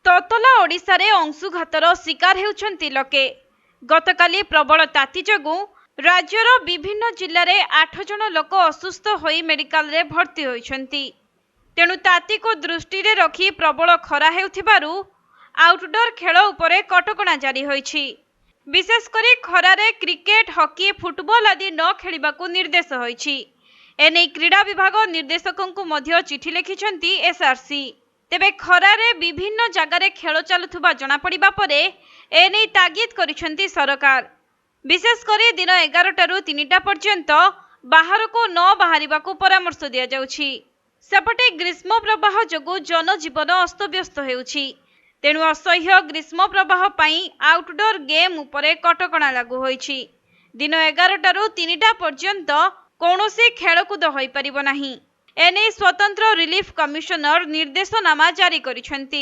ततला ओडिशारे अंशुघातर शिकार हेउछन्ति लोके। गतकाली प्रबल ताती जोगु राज्यर विभिन्न जिल्ला रे 8 जन लोक असुस्थ होई मेडिकल रे भर्ती होइछन्ति। तेणु ताती को दृष्टि रे रखी प्रबल खरा हेउथिबारु आउटडोर खेल उपरे कटकणा जारी होइछि। विशेषकरी खरारे क्रिकेट, हॉकी, फुटबॉल आदि न खेलिबाकू निर्देश होइछि। एने क्रीडा विभाग निर्देशकंकु मध्य चिठी लिखिछन्ति एसआरसी। तेबे खरारे विभिन्न जगारे खेल चलुथुबा जणा पड़िबा परे एने तागिद करिछन्ति सरकार। विशेषकरी दिन 11 टारु 3टा पर्यंत बाहर को न बाहरिबाकू परामर्श दिया जाउछि। सेपटे ग्रीष्म प्रवाह जोगु जनजीवन अस्तव्यस्त हेउछि। तेणु असह्य ग्रीष्म प्रवाह पाई आउटडोर गेम उपरे कटकणा लागू होइछि। दिन 11 टारु 3टा पर्यंत कौनसी खेलकूद होई परिबो नाही। एने स्वतंत्र रिलीफ कमिशनर निर्देशनामा जारी करिछन्ति।